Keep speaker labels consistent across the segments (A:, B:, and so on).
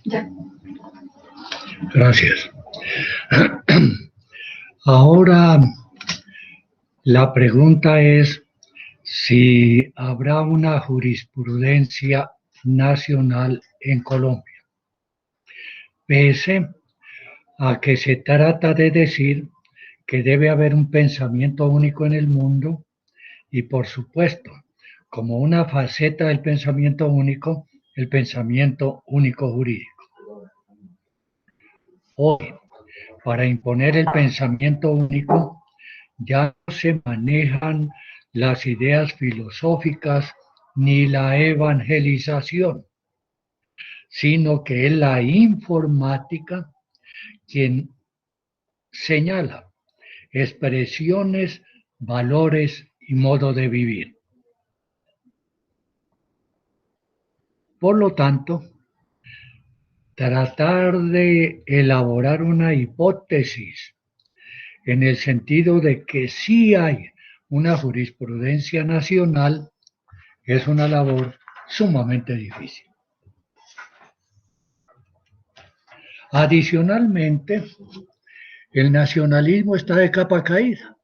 A: Ya.
B: Gracias. Ahora la pregunta es si habrá una jurisprudencia nacional en Colombia, pese a que se trata de decir que debe haber un pensamiento único en el mundo y, por supuesto, como una faceta del pensamiento único, el pensamiento único jurídico. Hoy, para imponer el pensamiento único, ya no se manejan las ideas filosóficas ni la evangelización, sino que es la informática quien señala expresiones, valores y modo de vivir. Por lo tanto, tratar de elaborar una hipótesis en el sentido de que sí hay una jurisprudencia nacional es una labor sumamente difícil. Adicionalmente, el nacionalismo está de capa caída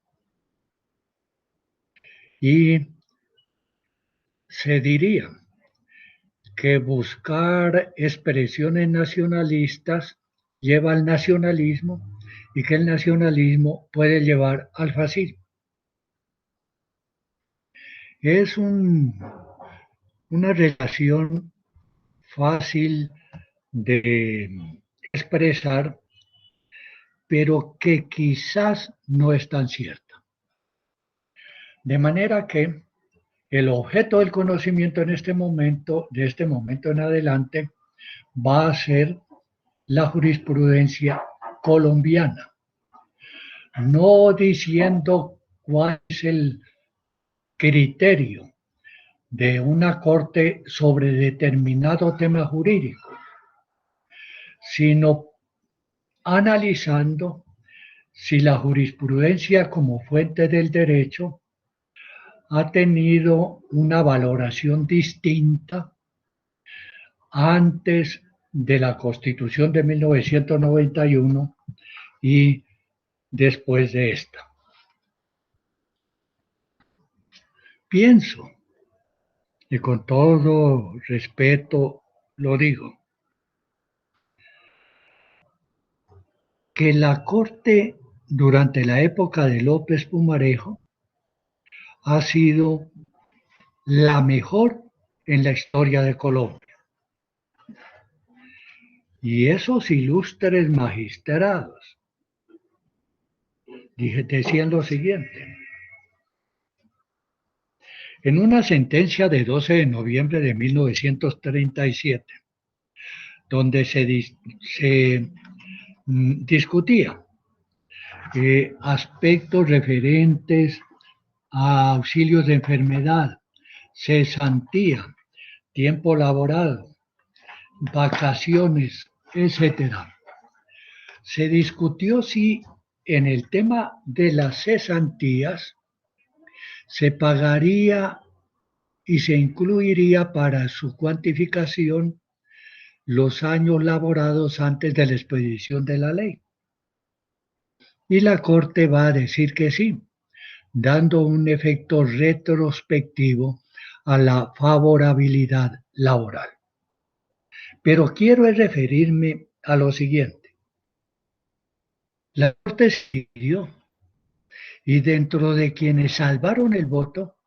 B: y se diría que buscar expresiones nacionalistas lleva al nacionalismo y que el nacionalismo puede llevar al fascismo. Es una relación fácil de expresar, pero que quizás no es tan cierta. De manera que el objeto del conocimiento en este momento, de este momento en adelante, va a ser la jurisprudencia colombiana, no diciendo cuál es el criterio de una corte sobre determinado tema jurídico, sino analizando si la jurisprudencia como fuente del derecho ha tenido una valoración distinta antes de la Constitución de 1991 y después de esta. Pienso, y con todo respeto lo digo, que la Corte durante la época de López Pumarejo ha sido la mejor en la historia de Colombia. Y esos ilustres magistrados decían lo siguiente. En una sentencia de 12 de noviembre de 1937, donde se discutía aspectos referentes a auxilios de enfermedad, cesantía, tiempo laborado, vacaciones, etcétera. Se discutió si en el tema de las cesantías se pagaría y se incluiría para su cuantificación los años laborados antes de la expedición de la ley. Y la Corte va a decir que sí, dando un efecto retrospectivo a la favorabilidad laboral. Pero quiero referirme a lo siguiente. La Corte siguió y dentro de quienes salvaron el voto,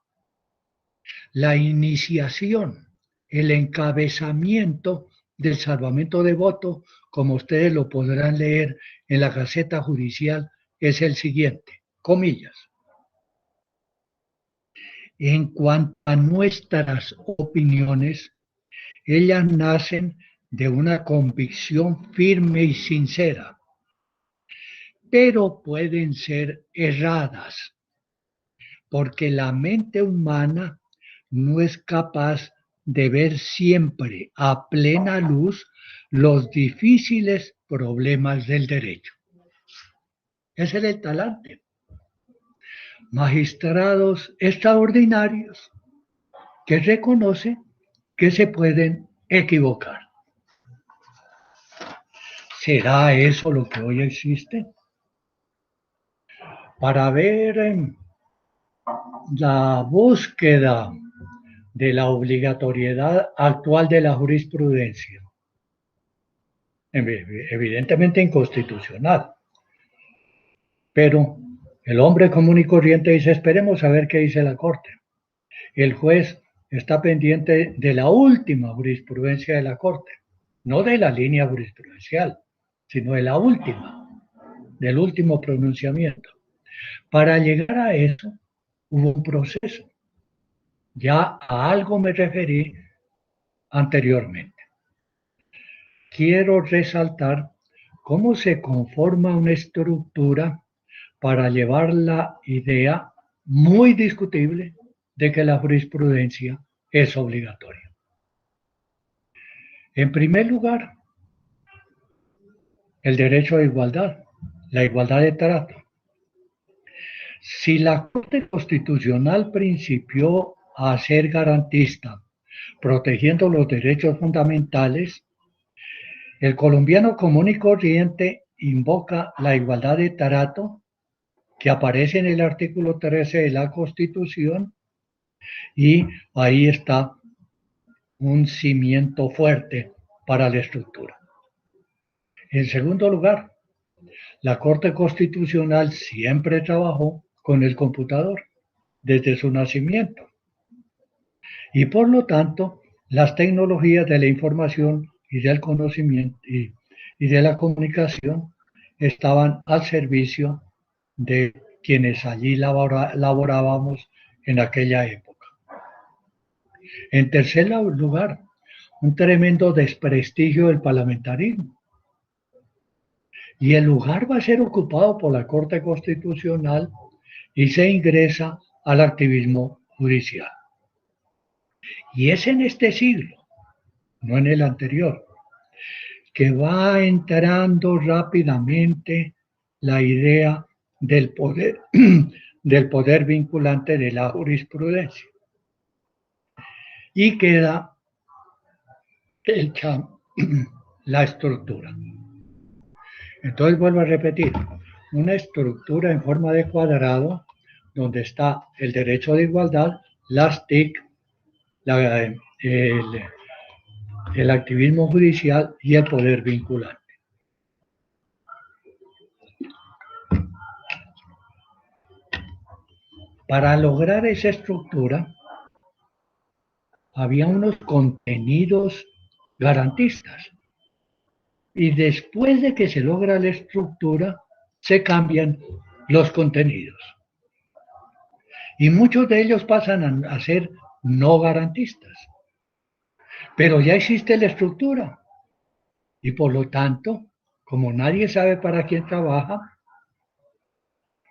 B: la iniciación, el encabezamiento del salvamento de voto, como ustedes lo podrán leer en la Gaceta Judicial, es el siguiente, comillas. En cuanto a nuestras opiniones, ellas nacen de una convicción firme y sincera, pero pueden ser erradas, porque la mente humana no es capaz de ver siempre a plena luz los difíciles problemas del derecho. Ese es el talante. Magistrados extraordinarios que reconocen que se pueden equivocar. ¿Será eso lo que hoy existe? Para ver la búsqueda de la obligatoriedad actual de la jurisprudencia, evidentemente inconstitucional, pero el hombre común y corriente dice, esperemos a ver qué dice la Corte. El juez está pendiente de la última jurisprudencia de la Corte, no de la línea jurisprudencial, sino de la última, del último pronunciamiento. Para llegar a eso hubo un proceso. Ya a algo me referí anteriormente. Quiero resaltar cómo se conforma una estructura para llevar la idea muy discutible de que la jurisprudencia es obligatoria. En primer lugar, el derecho a igualdad, la igualdad de trato. Si la Corte Constitucional principió a ser garantista, protegiendo los derechos fundamentales, el colombiano común y corriente invoca la igualdad de trato que aparece en el artículo 13 de la Constitución y ahí está un cimiento fuerte para la estructura. En segundo lugar, la Corte Constitucional siempre trabajó con el computador desde su nacimiento y por lo tanto las tecnologías de la información y del conocimiento y de la comunicación estaban al servicio de quienes allí laborábamos en aquella época. En tercer lugar, un tremendo desprestigio del parlamentarismo. Y el lugar va a ser ocupado por la Corte Constitucional y se ingresa al activismo judicial. Y es en este siglo, no en el anterior, que va entrando rápidamente la idea del poder, del poder vinculante de la jurisprudencia. Y queda hecha la estructura. Entonces vuelvo a repetir, una estructura en forma de cuadrado donde está el derecho de igualdad, las TIC, el activismo judicial y el poder vinculante. Para lograr esa estructura, había unos contenidos garantistas. Y después de que se logra la estructura, se cambian los contenidos. Y muchos de ellos pasan a ser no garantistas. Pero ya existe la estructura. Y por lo tanto, como nadie sabe para quién trabaja,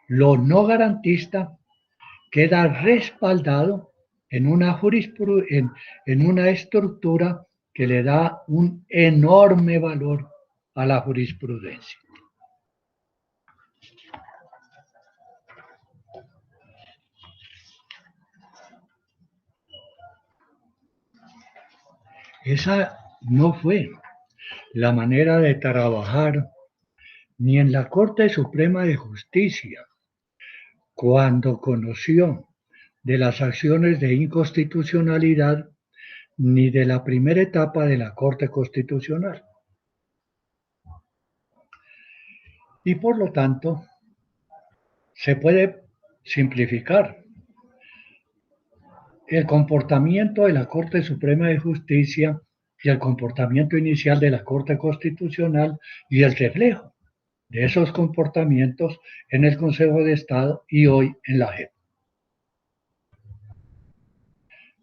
B: lo no garantista queda respaldado en una en una estructura que le da un enorme valor a la jurisprudencia. Esa no fue la manera de trabajar ni en la Corte Suprema de Justicia, cuando conoció de las acciones de inconstitucionalidad, ni de la primera etapa de la Corte Constitucional. Y por lo tanto, se puede simplificar. El comportamiento de la Corte Suprema de Justicia y el comportamiento inicial de la Corte Constitucional y el reflejo de esos comportamientos en el Consejo de Estado y hoy en la JEP.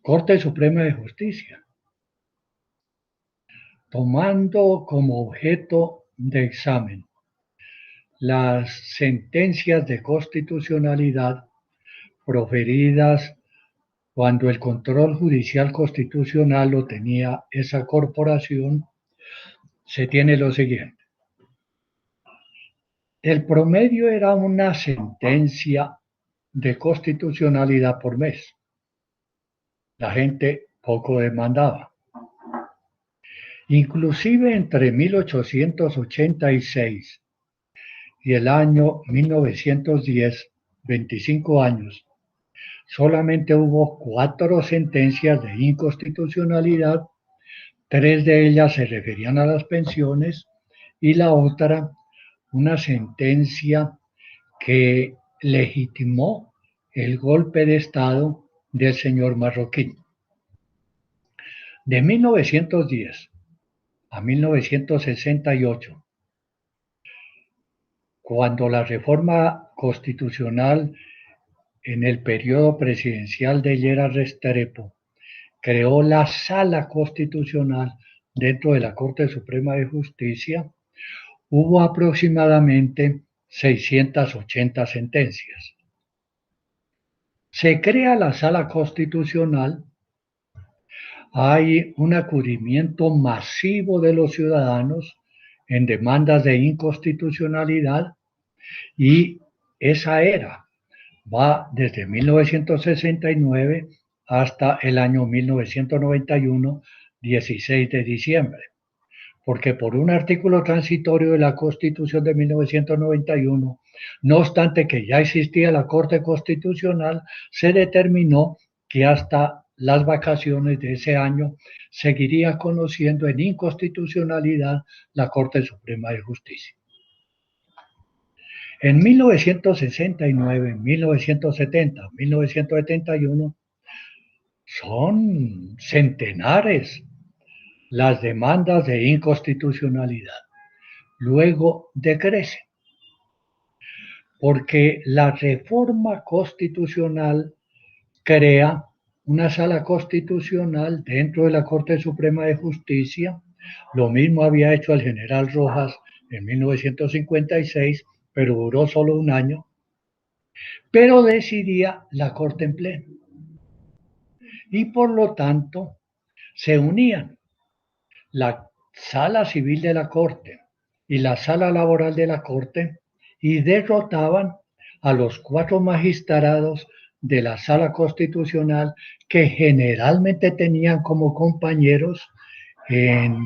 B: Corte Suprema de Justicia, tomando como objeto de examen las sentencias de constitucionalidad proferidas cuando el control judicial constitucional lo tenía esa corporación, se tiene lo siguiente. El promedio era una sentencia de constitucionalidad por mes. La gente poco demandaba. Inclusive entre 1886 y el año 1910, 25 años, solamente hubo 4 sentencias de inconstitucionalidad, 3 de ellas se referían a las pensiones y la otra, una sentencia que legitimó el golpe de Estado del señor Marroquín. De 1910 a 1968, cuando la reforma constitucional en el periodo presidencial de Lleras Restrepo creó la Sala Constitucional dentro de la Corte Suprema de Justicia, hubo aproximadamente 680 sentencias. Se crea la Sala Constitucional, hay un acudimiento masivo de los ciudadanos en demandas de inconstitucionalidad y esa era va desde 1969 hasta el año 1991, 16 de diciembre, porque por un artículo transitorio de la Constitución de 1991, no obstante que ya existía la Corte Constitucional, se determinó que hasta las vacaciones de ese año seguiría conociendo en inconstitucionalidad la Corte Suprema de Justicia. En 1969, 1970, 1971 son centenares las demandas de inconstitucionalidad. Luego decrecen, porque la reforma constitucional crea una sala constitucional dentro de la Corte Suprema de Justicia. Lo mismo había hecho el general Rojas en 1956, pero duró solo un año, pero decidía la Corte en pleno. Y por lo tanto, se unían la Sala Civil de la Corte y la Sala Laboral de la Corte y derrotaban a los 4 magistrados de la Sala Constitucional, que generalmente tenían como compañeros en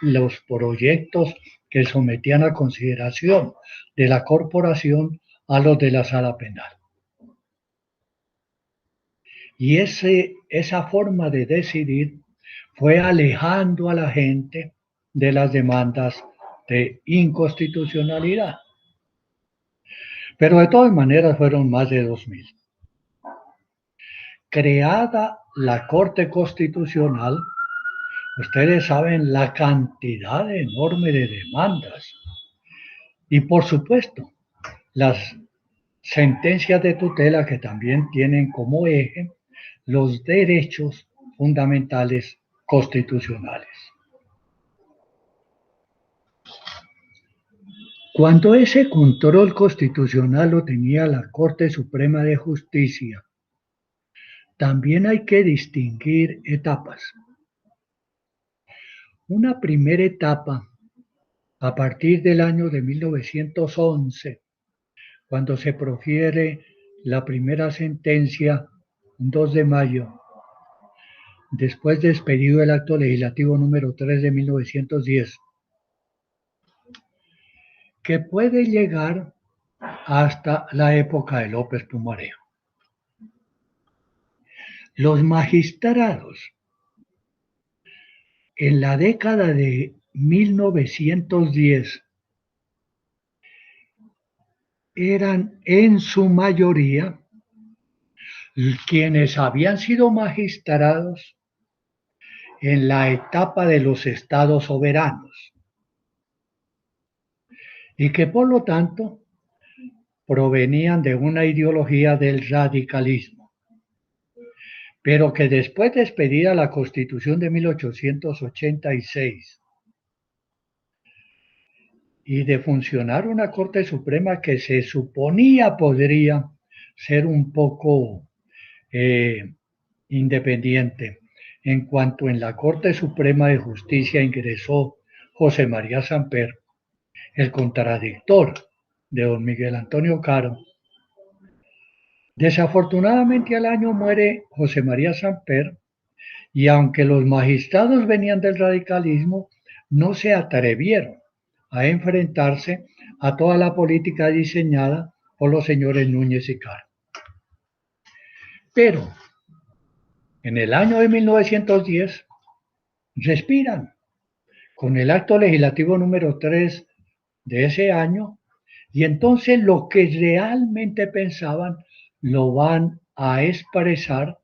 B: los proyectos que sometían a consideración de la corporación a los de la Sala Penal. Y esa forma de decidir fue alejando a la gente de las demandas de inconstitucionalidad. Pero de todas maneras fueron más de 2000. Creada la Corte Constitucional, ustedes saben la cantidad enorme de demandas. Y por supuesto, las sentencias de tutela que también tienen como eje los derechos fundamentales constitucionales. Cuando ese control constitucional lo tenía la Corte Suprema de Justicia, también hay que distinguir etapas. Una primera etapa, a partir del año de 1911, cuando se profiere la primera sentencia, 2 de mayo, después de expedido el acto legislativo número 3 de 1910, que puede llegar hasta la época de López Pumarejo. Los magistrados en la década de 1910 eran en su mayoría quienes habían sido magistrados en la etapa de los estados soberanos y que por lo tanto provenían de una ideología del radicalismo, pero que después de expedida la Constitución de 1886 y de funcionar una Corte Suprema que se suponía podría ser un poco independiente, en cuanto en la Corte Suprema de Justicia ingresó José María Samper, el contradictor de don Miguel Antonio Caro. Desafortunadamente al año muere José María Samper, y aunque los magistrados venían del radicalismo, no se atrevieron a enfrentarse a toda la política diseñada por los señores Núñez y Caro. Pero en el año de 1910 respiran con el acto legislativo número 3 de ese año, y entonces lo que realmente pensaban lo van a expresar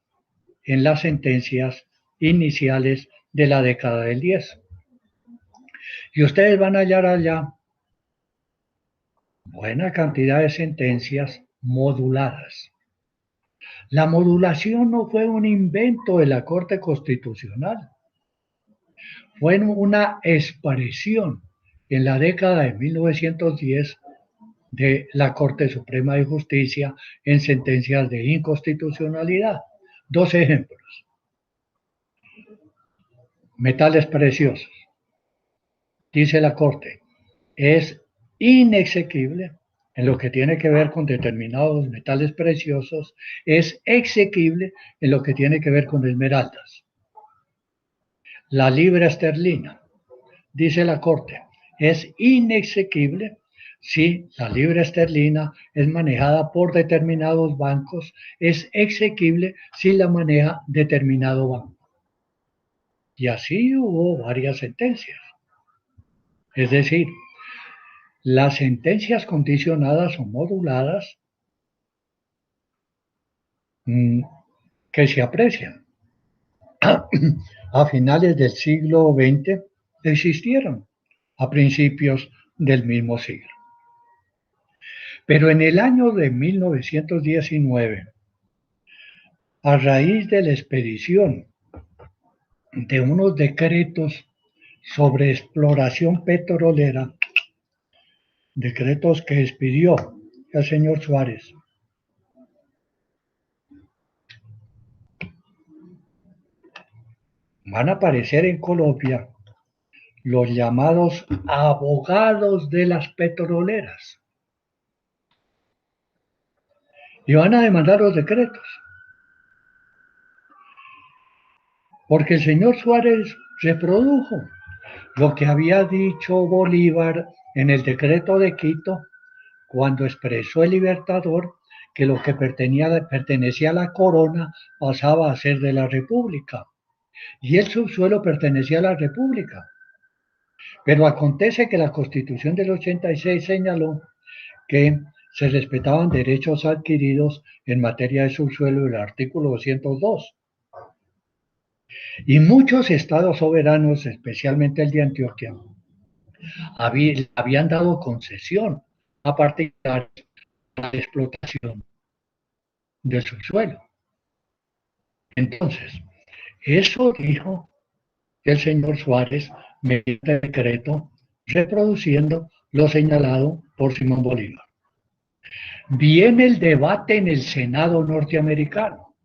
B: en las sentencias iniciales de la década del 10. Y ustedes van a hallar allá buena cantidad de sentencias moduladas. La modulación no fue un invento de la Corte Constitucional, fue una expresión en la década de 1910 de la Corte Suprema de Justicia en sentencias de inconstitucionalidad. Dos ejemplos. Metales preciosos. Dice la Corte, es inexequible en lo que tiene que ver con determinados metales preciosos, es exequible en lo que tiene que ver con esmeraldas. La libra esterlina, dice la Corte, es inexequible si la libra esterlina es manejada por determinados bancos, es exequible si la maneja determinado banco. Y así hubo varias sentencias. Es decir, las sentencias condicionadas o moduladas que se aprecian a finales del siglo XX existieron a principios del mismo siglo. Pero en el año de 1919, a raíz de la expedición de unos decretos sobre exploración petrolera, decretos que expidió el señor Suárez, van a aparecer en Colombia los llamados abogados de las petroleras y van a demandar los decretos. Porque el señor Suárez reprodujo lo que había dicho Bolívar en el decreto de Quito cuando expresó el Libertador que lo que pertenecía a la corona pasaba a ser de la República y el subsuelo pertenecía a la República. Pero acontece que la Constitución del 86 señaló que se respetaban derechos adquiridos en materia de subsuelo del artículo 202. Y muchos estados soberanos, especialmente el de Antioquia, habían dado concesión a particulares para la explotación del subsuelo. Entonces, eso dijo el señor Suárez mediante decreto, reproduciendo lo señalado por Simón Bolívar. Viene el debate en el Senado norteamericano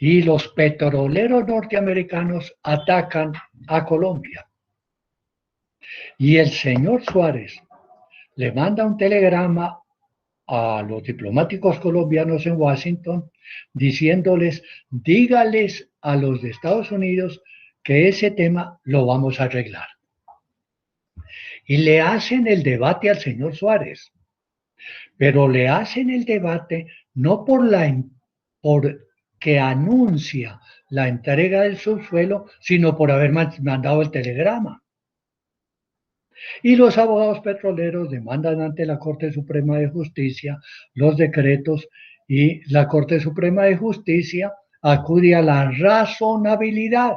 B: y los petroleros norteamericanos atacan a Colombia. Y el señor Suárez le manda un telegrama a los diplomáticos colombianos en Washington diciéndoles, dígales a los de Estados Unidos que ese tema lo vamos a arreglar. Y le hacen el debate al señor Suárez, pero le hacen el debate no porque anuncia la entrega del subsuelo, sino por haber mandado el telegrama. Y los abogados petroleros demandan ante la Corte Suprema de Justicia los decretos y la Corte Suprema de Justicia acude a la razonabilidad.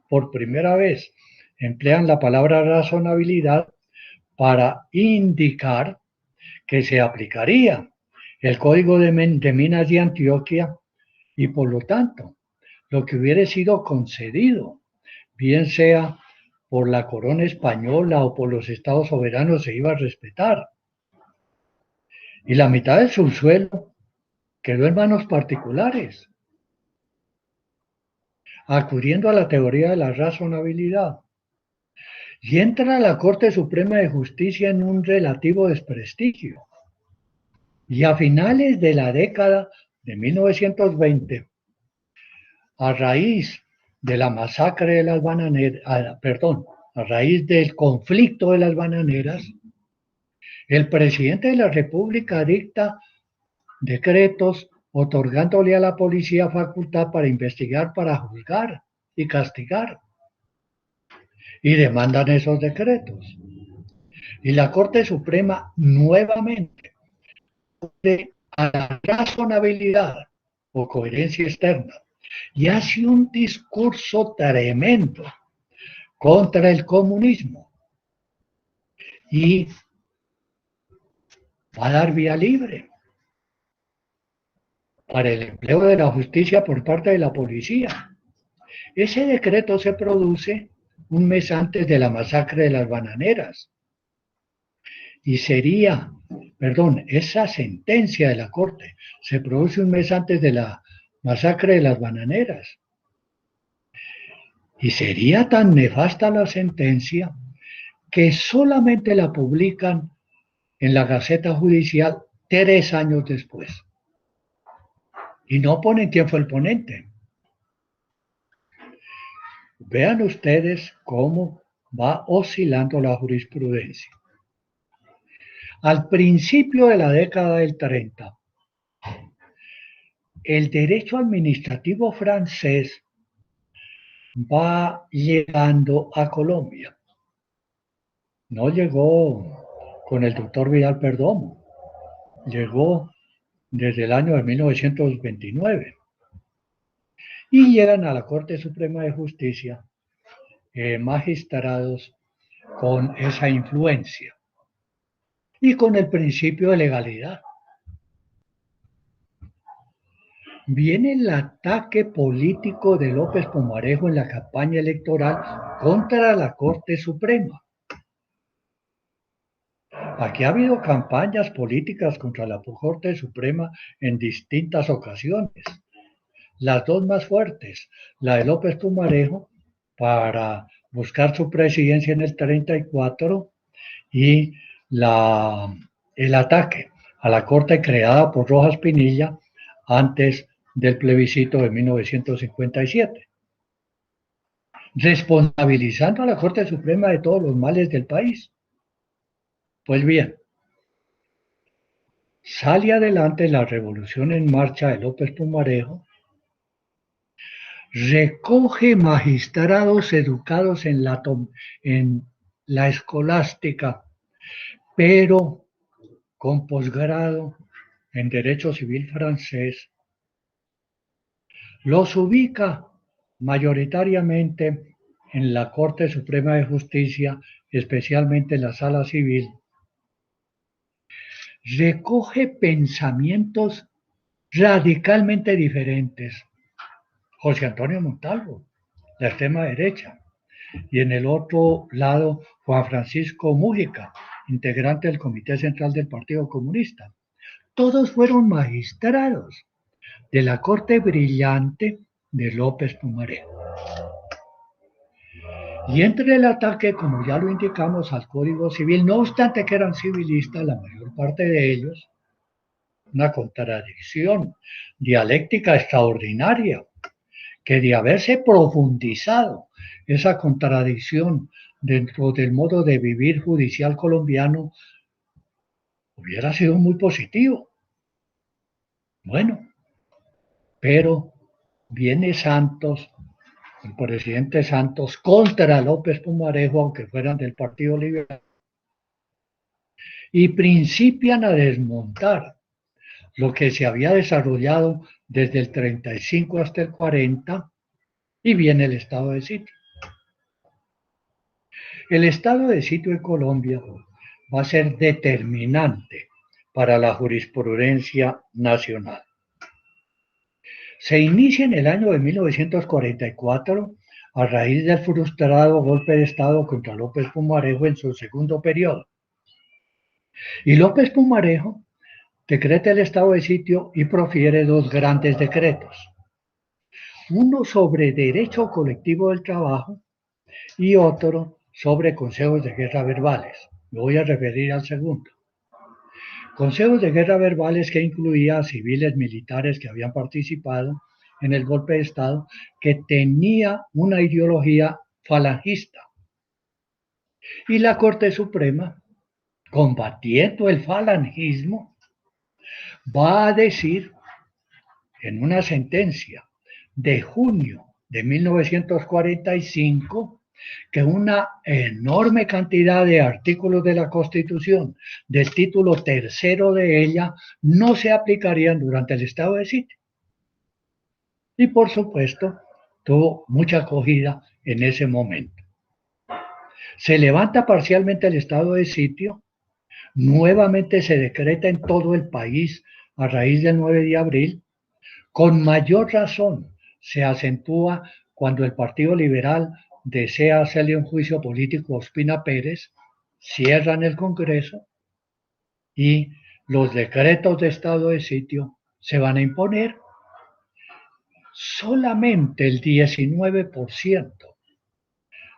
B: Por primera vez emplean la palabra razonabilidad para indicar que se aplicaría el Código de Minas de Antioquia y por lo tanto lo que hubiera sido concedido, bien sea por la corona española o por los estados soberanos, se iba a respetar. Y la mitad del subsuelo quedó en manos particulares, acudiendo a la teoría de la razonabilidad. Y entra la Corte Suprema de Justicia en un relativo desprestigio. Y a finales de la década de 1920, a raíz de la masacre de las bananeras, a raíz del conflicto de las bananeras, el presidente de la República dicta decretos otorgándole a la policía facultad para investigar, para juzgar y castigar. Y demandan esos decretos. Y la Corte Suprema nuevamente a la razonabilidad o coherencia externa y hace un discurso tremendo contra el comunismo y va a dar vía libre para el empleo de la justicia por parte de la policía. Ese decreto se produce un mes antes de la masacre de las bananeras y esa sentencia de la Corte se produce un mes antes de la masacre de las bananeras. Y sería tan nefasta la sentencia que solamente la publican en la Gaceta Judicial 3 años después. Y no ponen quién fue el ponente. Vean ustedes cómo va oscilando la jurisprudencia. Al principio de la década del 30, el derecho administrativo francés va llegando a Colombia. No llegó con el doctor Vidal Perdomo, llegó desde el año de 1929 y llegan a la Corte Suprema de Justicia magistrados con esa influencia y con el principio de legalidad. Viene el ataque político de López Pumarejo en la campaña electoral contra la Corte Suprema. Aquí ha habido campañas políticas contra la Corte Suprema en distintas ocasiones. Las dos más fuertes, la de López Pumarejo para buscar su presidencia en el 34 y el ataque a la Corte creada por Rojas Pinilla antes del plebiscito de 1957, responsabilizando a la Corte Suprema de todos los males del país. Pues bien, sale adelante la revolución en marcha de López Pumarejo, recoge magistrados educados en la escolástica, pero con posgrado en Derecho Civil francés, los ubica mayoritariamente en la Corte Suprema de Justicia, especialmente en la Sala Civil. Recoge pensamientos radicalmente diferentes. José Antonio Montalvo, la extrema derecha, y en el otro lado Juan Francisco Mújica, integrante del Comité Central del Partido Comunista. Todos fueron magistrados de la corte brillante de López Pumarejo. Y entre el ataque, como ya lo indicamos, al Código Civil, no obstante que eran civilistas, la mayor parte de ellos, una contradicción dialéctica extraordinaria, que de haberse profundizado esa contradicción dentro del modo de vivir judicial colombiano, hubiera sido muy positivo. Bueno, pero viene Santos, el presidente Santos, contra López Pumarejo, aunque fueran del Partido Liberal, y principian a desmontar lo que se había desarrollado desde el 35 hasta el 40, y viene el estado de sitio. El estado de sitio en Colombia va a ser determinante para la jurisprudencia nacional. Se inicia en el año de 1944 a raíz del frustrado golpe de Estado contra López Pumarejo en su segundo periodo. Y López Pumarejo decreta el estado de sitio y profiere dos grandes decretos. Uno sobre derecho colectivo del trabajo y otro sobre consejos de guerra verbales. Me voy a referir al segundo. Consejos de guerra verbales que incluía a civiles militares que habían participado en el golpe de Estado que tenía una ideología falangista. Y la Corte Suprema, combatiendo el falangismo, va a decir en una sentencia de junio de 1945 que una enorme cantidad de artículos de la Constitución, del título tercero de ella, no se aplicarían durante el estado de sitio. Y por supuesto, tuvo mucha acogida en ese momento. Se levanta parcialmente el estado de sitio, nuevamente se decreta en todo el país a raíz del 9 de abril, con mayor razón se acentúa cuando el Partido Liberal desea hacerle un juicio político a Ospina Pérez, cierran el Congreso y los decretos de estado de sitio se van a imponer. Solamente el 19%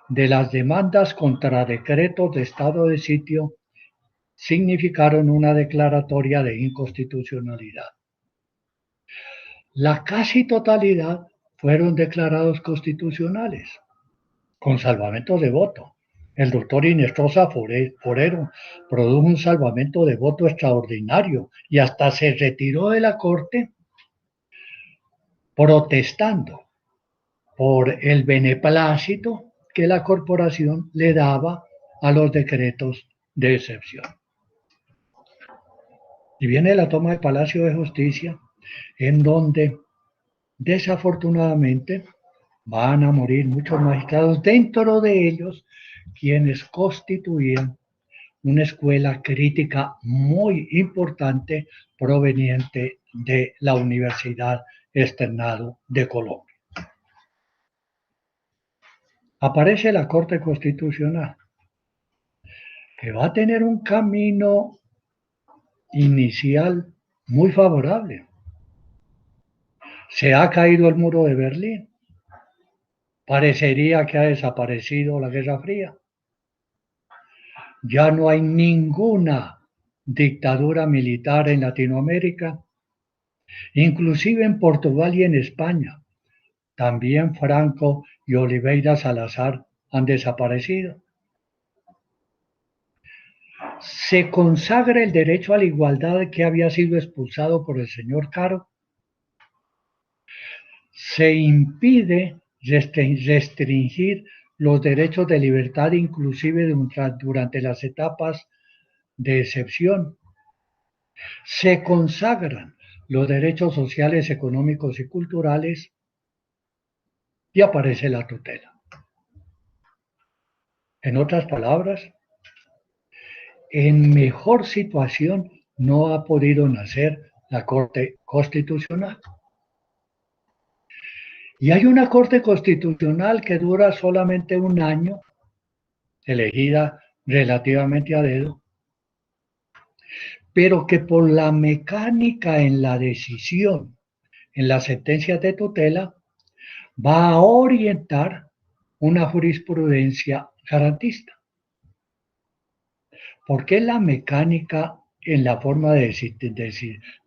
B: de las demandas contra decretos de estado de sitio significaron una declaratoria de inconstitucionalidad. La casi totalidad fueron declarados constitucionales, con salvamento de voto. El doctor Inestrosa Forero produjo un salvamento de voto extraordinario y hasta se retiró de la corte protestando por el beneplácito que la corporación le daba a los decretos de excepción. Y viene la toma del Palacio de Justicia, en donde desafortunadamente van a morir muchos magistrados, dentro de ellos quienes constituían una escuela crítica muy importante proveniente de la Universidad Externado de Colombia. Aparece la Corte Constitucional, que va a tener un camino inicial muy favorable. Se ha caído el muro de Berlín. Parecería que ha desaparecido la Guerra Fría. Ya no hay ninguna dictadura militar en Latinoamérica, inclusive en Portugal y en España. También Franco y Oliveira Salazar han desaparecido. Se consagra el derecho a la igualdad que había sido expulsado por el señor Caro. Se impide restringir los derechos de libertad inclusive durante las etapas de excepción. Se consagran los derechos sociales, económicos y culturales y aparece la tutela. En otras palabras, en mejor situación no ha podido nacer la Corte Constitucional. Y hay una Corte Constitucional que dura solamente un año, elegida relativamente a dedo, pero que por la mecánica en la decisión, en las sentencias de tutela, va a orientar una jurisprudencia garantista. ¿Por qué la mecánica en la forma de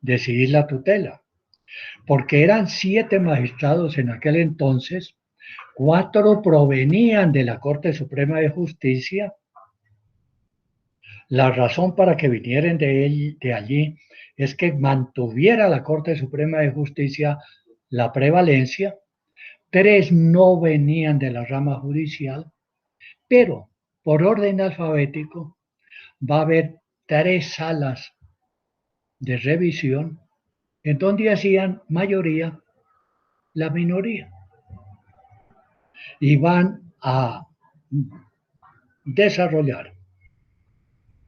B: decidir la tutela? Porque eran 7 magistrados en aquel entonces, 4 provenían de la Corte Suprema de Justicia. La razón para que vinieran de allí es que mantuviera la Corte Suprema de Justicia la prevalencia. 3 no venían de la rama judicial, pero por orden alfabético va a haber 3 salas de revisión en donde hacían mayoría la minoría y van a desarrollar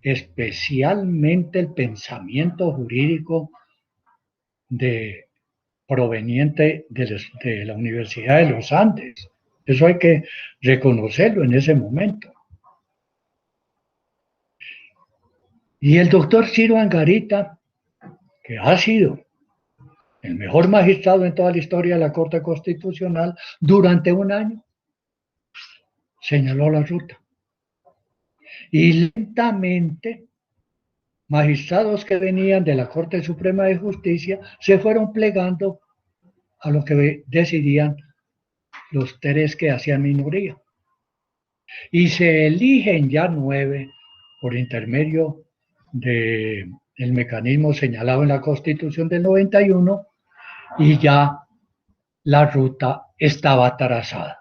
B: especialmente el pensamiento jurídico proveniente de la Universidad de los Andes. Eso hay que reconocerlo en ese momento. Y el doctor Ciro Angarita, que ha sido el mejor magistrado en toda la historia de la Corte Constitucional, durante un año señaló la ruta. Y lentamente, magistrados que venían de la Corte Suprema de Justicia se fueron plegando a lo que decidían los tres que hacían minoría. Y se eligen ya 9 por intermedio del mecanismo señalado en la Constitución del 91 y ya la ruta estaba trazada.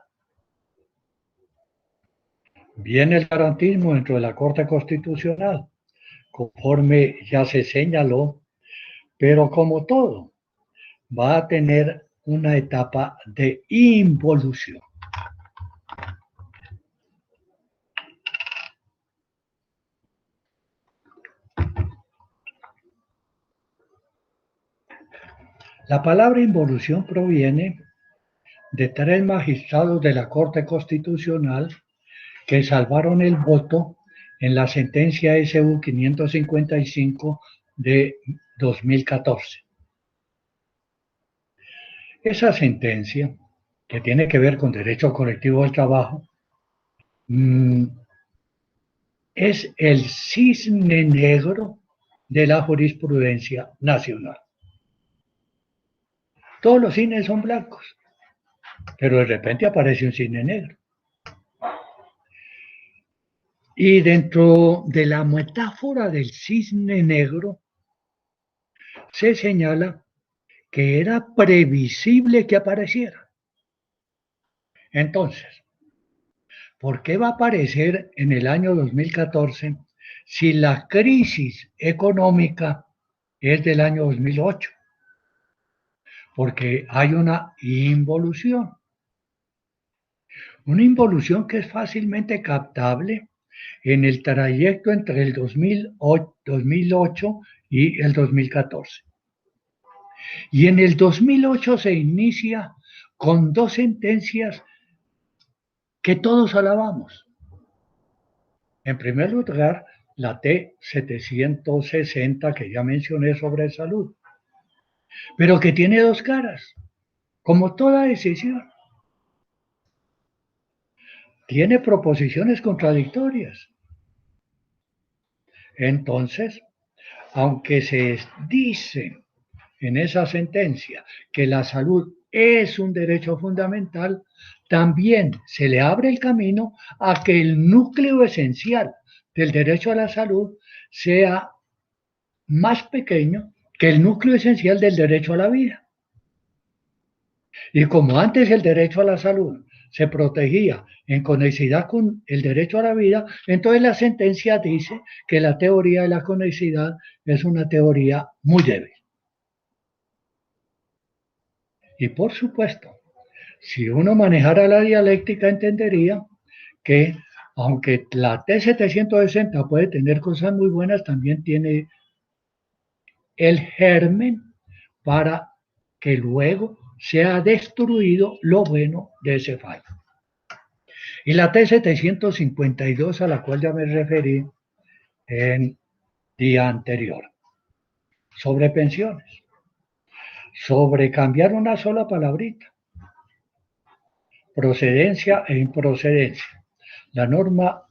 B: Viene el garantismo dentro de la Corte Constitucional, conforme ya se señaló, pero como todo, va a tener una etapa de involución. La palabra involución proviene de 3 magistrados de la Corte Constitucional que salvaron el voto en la sentencia SU 555 de 2014. Esa sentencia, que tiene que ver con derecho colectivo del trabajo, es el cisne negro de la jurisprudencia nacional. Todos los cisnes son blancos, pero de repente aparece un cisne negro. Y dentro de la metáfora del cisne negro se señala que era previsible que apareciera. Entonces, ¿por qué va a aparecer en el año 2014 si la crisis económica es del año 2008? Porque hay una involución. Una involución que es fácilmente captable en el trayecto entre el 2008 y el 2014. Y en el 2008 se inicia con 2 sentencias que todos alabamos. En primer lugar, la T-760 que ya mencioné sobre salud, pero que tiene 2 caras, como toda decisión. Tiene proposiciones contradictorias. Entonces, aunque se dice en esa sentencia que la salud es un derecho fundamental, también se le abre el camino a que el núcleo esencial del derecho a la salud sea más pequeño que el núcleo esencial del derecho a la vida. Y como antes el derecho a la salud se protegía en conexidad con el derecho a la vida, entonces la sentencia dice que la teoría de la conexidad es una teoría muy débil. Y por supuesto, si uno manejara la dialéctica, entendería que aunque la T-760 puede tener cosas muy buenas, también tiene el germen para que luego sea destruido lo bueno de ese fallo. Y la T-752, a la cual ya me referí en día anterior, sobre pensiones, sobre cambiar una sola palabrita, procedencia e improcedencia. La norma,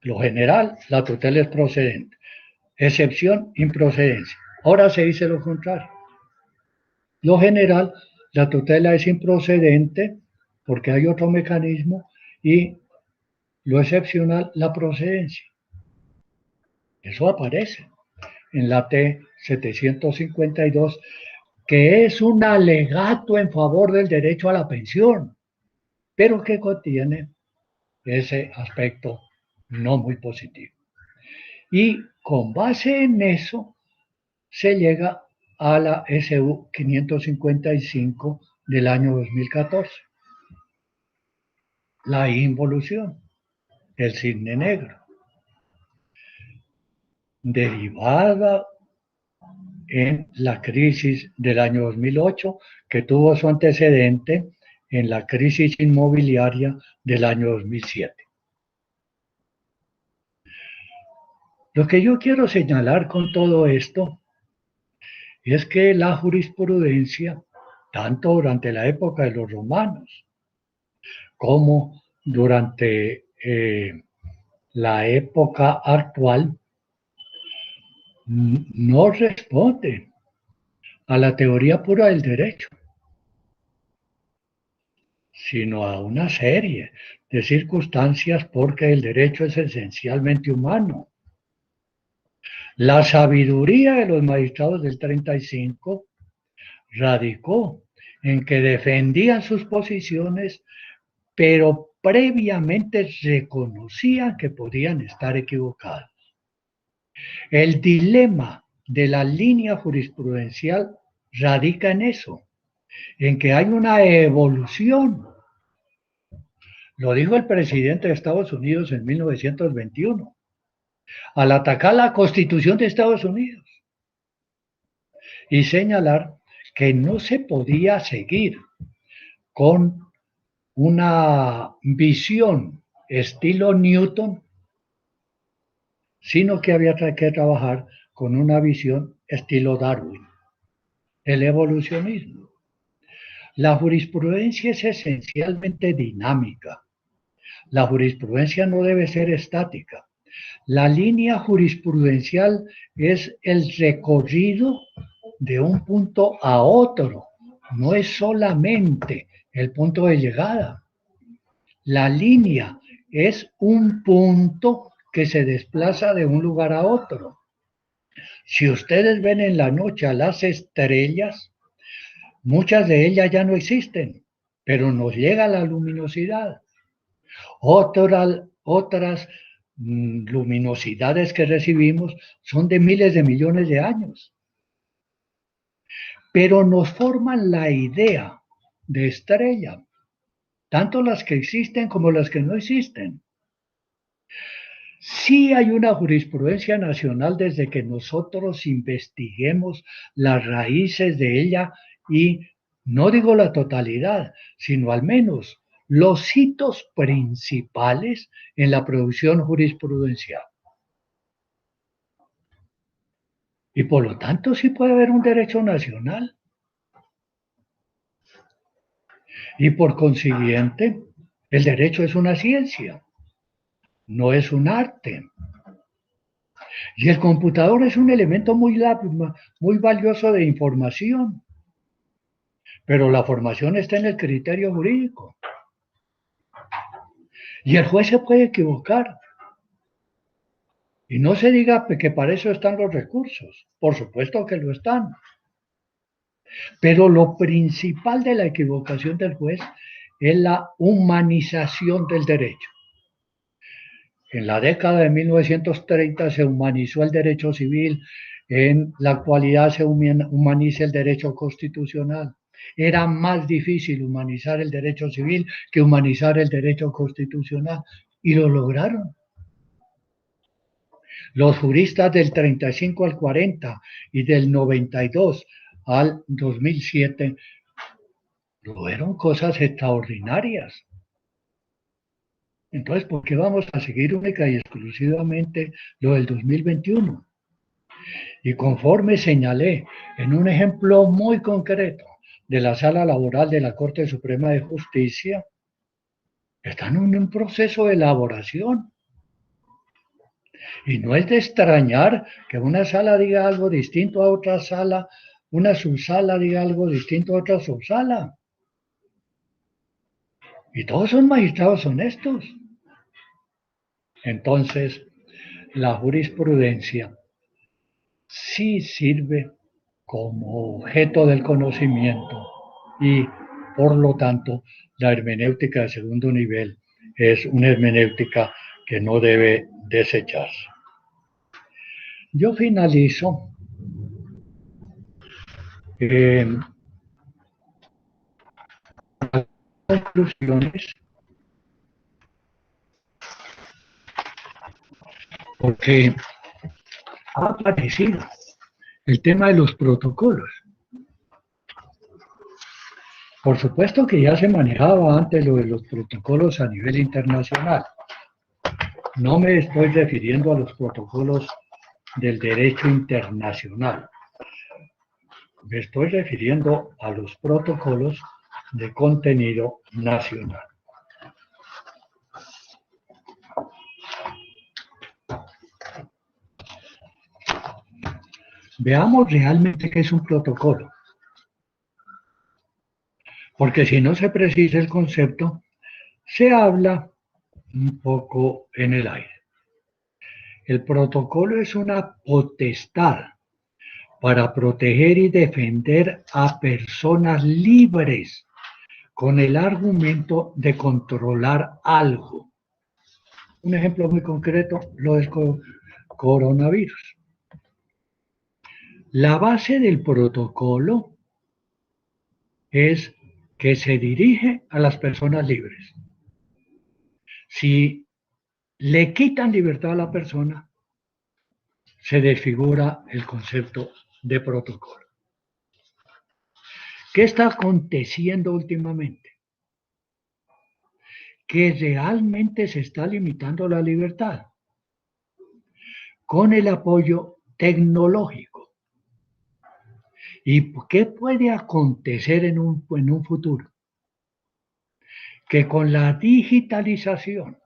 B: lo general, la tutela es procedente. Excepción, improcedencia. Ahora se dice lo contrario. Lo general, la tutela es improcedente porque hay otro mecanismo y lo excepcional, la procedencia. Eso aparece en la T-752, que es un alegato en favor del derecho a la pensión, pero que contiene ese aspecto no muy positivo. Y con base en eso se llega a la SU 555 del año 2014. La involución, el cisne negro, derivada en la crisis del año 2008, que tuvo su antecedente en la crisis inmobiliaria del año 2007. Lo que yo quiero señalar con todo esto es que la jurisprudencia, tanto durante la época de los romanos como durante la época actual, no responde a la teoría pura del derecho. sino a una serie de circunstancias porque el derecho es esencialmente humano. La sabiduría de los magistrados del 35 radicó en que defendían sus posiciones, pero previamente reconocían que podían estar equivocados. El dilema de la línea jurisprudencial radica en eso, en que hay una evolución. Lo dijo el presidente de Estados Unidos en 1921, al atacar la Constitución de Estados Unidos y señalar que no se podía seguir con una visión estilo Newton, sino que había que trabajar con una visión estilo Darwin, el evolucionismo. La jurisprudencia es esencialmente dinámica. La jurisprudencia no debe ser estática. La línea jurisprudencial es el recorrido de un punto a otro, no es solamente el punto de llegada. La línea es un punto que se desplaza de un lugar a otro. Si ustedes ven en la noche a las estrellas, muchas de ellas ya no existen, pero nos llega la luminosidad. Otras luminosidades que recibimos son de miles de millones de años, pero nos forman la idea de estrella, tanto las que existen como las que no existen. Sí hay una jurisprudencia nacional desde que nosotros investiguemos las raíces de ella y no digo la totalidad, sino al menos los hitos principales en la producción jurisprudencial. Y por lo tanto sí puede haber un derecho nacional. Y por consiguiente, el derecho es una ciencia, no es un arte. Y el computador es un elemento muy valioso de información, pero la formación está en el criterio jurídico. Y el juez se puede equivocar. Y no se diga que para eso están los recursos. Por supuesto que lo están. Pero lo principal de la equivocación del juez es la humanización del derecho. En la década de 1930 se humanizó el derecho civil, en la actualidad se humaniza el derecho constitucional. Era más difícil humanizar el derecho civil que humanizar el derecho constitucional y lo lograron. Los juristas del 35 al 40 y del 92 al 2007 fueron cosas extraordinarias. Entonces, ¿por qué vamos a seguir única y exclusivamente lo del 2021? Y conforme señalé en un ejemplo muy concreto de la Sala Laboral de la Corte Suprema de Justicia, están en un proceso de elaboración. Y no es de extrañar que una sala diga algo distinto a otra sala, una subsala diga algo distinto a otra subsala. Y todos son magistrados honestos. Entonces, la jurisprudencia sí sirve como objeto del conocimiento y, por lo tanto, la hermenéutica de segundo nivel es una hermenéutica que no debe desecharse. Yo finalizo conclusiones porque ha aparecido el tema de los protocolos. Por supuesto que ya se manejaba antes lo de los protocolos a nivel internacional. No me estoy refiriendo a los protocolos del derecho internacional. Me estoy refiriendo a los protocolos de contenido nacional. Veamos realmente qué es un protocolo. porque si no se precisa el concepto, se habla un poco en el aire. El protocolo es una potestad para proteger y defender a personas libres con el argumento de controlar algo. Un ejemplo muy concreto lo es coronavirus. La base del protocolo es que se dirige a las personas libres. Si le quitan libertad a la persona, se desfigura el concepto de protocolo. ¿Qué está aconteciendo últimamente? Que realmente se está limitando la libertad con el apoyo tecnológico. ¿Y qué puede acontecer en un futuro? Que con la digitalización,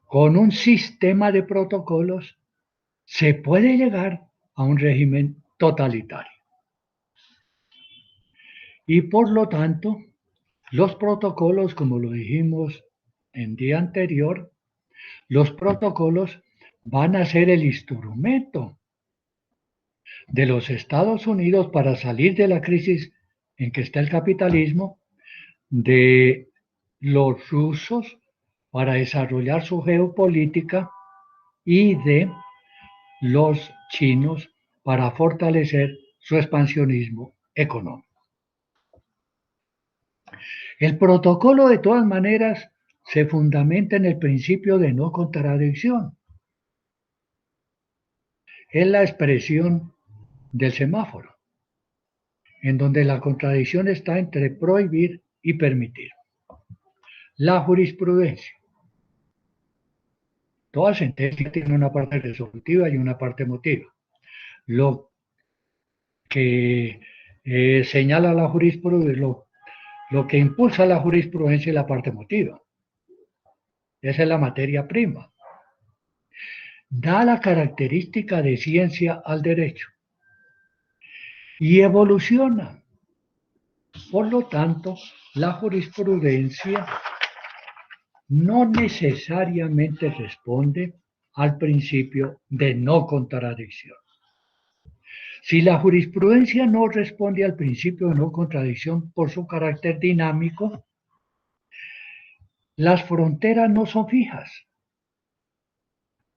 B: con un sistema de protocolos, se puede llegar a un régimen totalitario. Y por lo tanto, los protocolos, como lo dijimos en día anterior, los protocolos van a ser el instrumento de los Estados Unidos para salir de la crisis en que está el capitalismo, de los rusos para desarrollar su geopolítica y de los chinos para fortalecer su expansionismo económico. El protocolo, de todas maneras, se fundamenta en el principio de no contradicción. Es la expresión del semáforo, en donde la contradicción está entre prohibir y permitir. La jurisprudencia. Toda sentencia tiene una parte resolutiva y una parte emotiva. Lo que señala la jurisprudencia, lo que impulsa la jurisprudencia es la parte emotiva. Esa es la materia prima. Da la característica de ciencia al derecho y evoluciona. Por lo tanto, la jurisprudencia no necesariamente responde al principio de no contradicción. Si la jurisprudencia no responde al principio de no contradicción por su carácter dinámico, las fronteras no son fijas,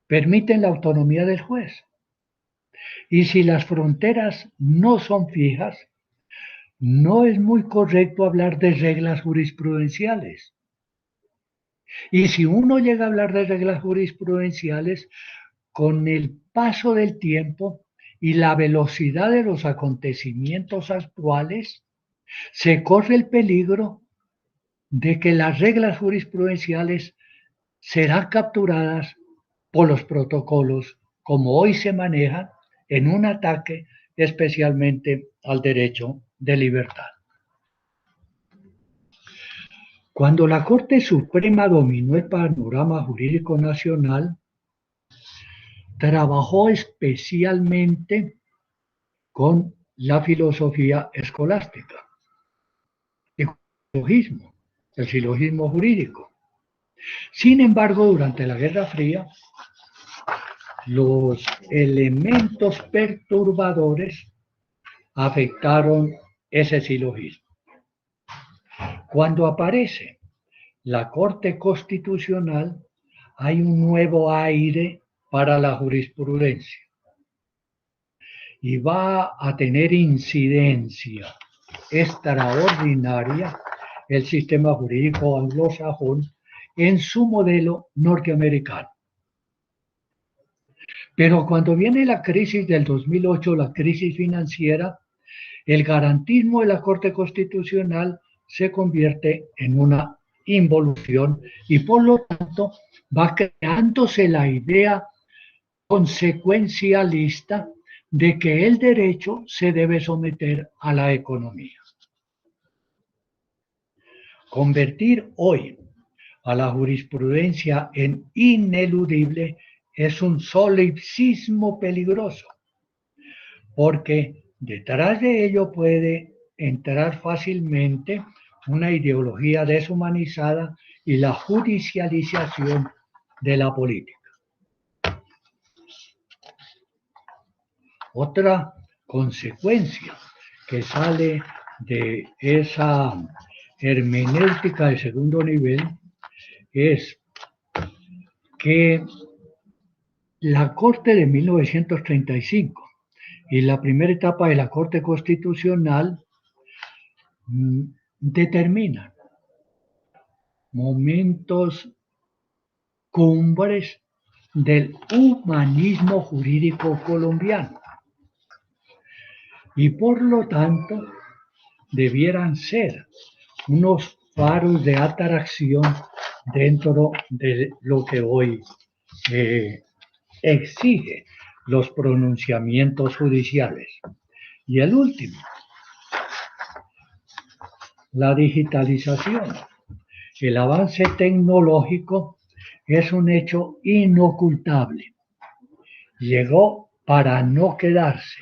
B: permiten la autonomía del juez. Y si las fronteras no son fijas, no es muy correcto hablar de reglas jurisprudenciales. Y si uno llega a hablar de reglas jurisprudenciales, con el paso del tiempo y la velocidad de los acontecimientos actuales, se corre el peligro de que las reglas jurisprudenciales serán capturadas por los protocolos como hoy se manejan en un ataque especialmente al derecho de libertad. Cuando la Corte Suprema dominó el panorama jurídico nacional, trabajó especialmente con la filosofía escolástica, el silogismo jurídico. Sin embargo, durante la Guerra Fría, los elementos perturbadores afectaron ese silogismo. Cuando aparece la Corte Constitucional, hay un nuevo aire para la jurisprudencia y va a tener incidencia extraordinaria el sistema jurídico anglosajón en su modelo norteamericano. Pero cuando viene la crisis del 2008, la crisis financiera, el garantismo de la Corte Constitucional se convierte en una involución y por lo tanto va creándose la idea consecuencialista de que el derecho se debe someter a la economía. Convertir hoy a la jurisprudencia en ineludible es un solipsismo peligroso, porque detrás de ello puede entrar fácilmente una ideología deshumanizada y la judicialización de la política. Otra consecuencia que sale de esa hermenéutica de segundo nivel es que la Corte de 1935 y la primera etapa de la Corte Constitucional determinan momentos cumbres del humanismo jurídico colombiano y por lo tanto debieran ser unos faros de atracción dentro de lo que hoy exige los pronunciamientos judiciales. Y el último, la digitalización. El avance tecnológico es un hecho inocultable. Llegó para no quedarse,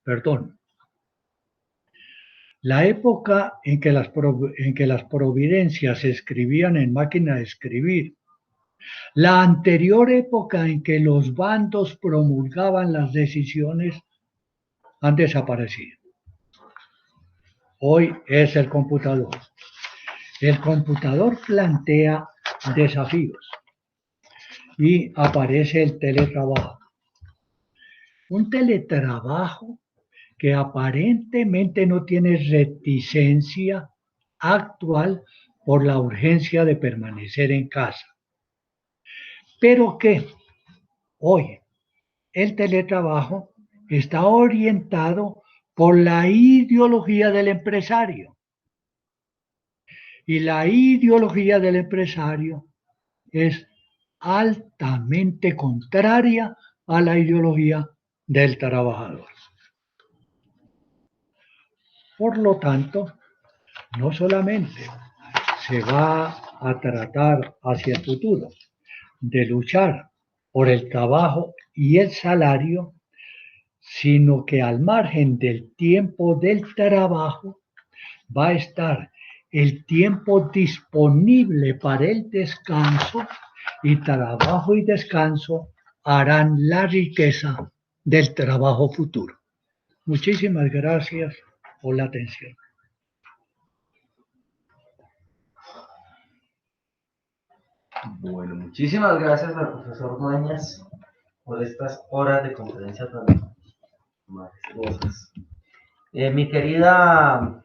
B: perdón. La época en que las providencias se escribían en máquina de escribir, la anterior época en que los bandos promulgaban las decisiones han desaparecido. Hoy es el computador. El computador plantea desafíos y aparece el teletrabajo. Un teletrabajo que aparentemente no tiene reticencia actual por la urgencia de permanecer en casa. Pero que hoy el teletrabajo está orientado por la ideología del empresario. Y la ideología del empresario es altamente contraria a la ideología del trabajador. Por lo tanto, no solamente se va a tratar hacia el futuro de luchar por el trabajo y el salario, sino que al margen del tiempo del trabajo va a estar el tiempo disponible para el descanso, y trabajo y descanso harán la riqueza del trabajo futuro. Muchísimas gracias por la atención.
A: Bueno, muchísimas gracias al profesor Dueñas por estas horas de conferencia tan majestuosas. Mi querida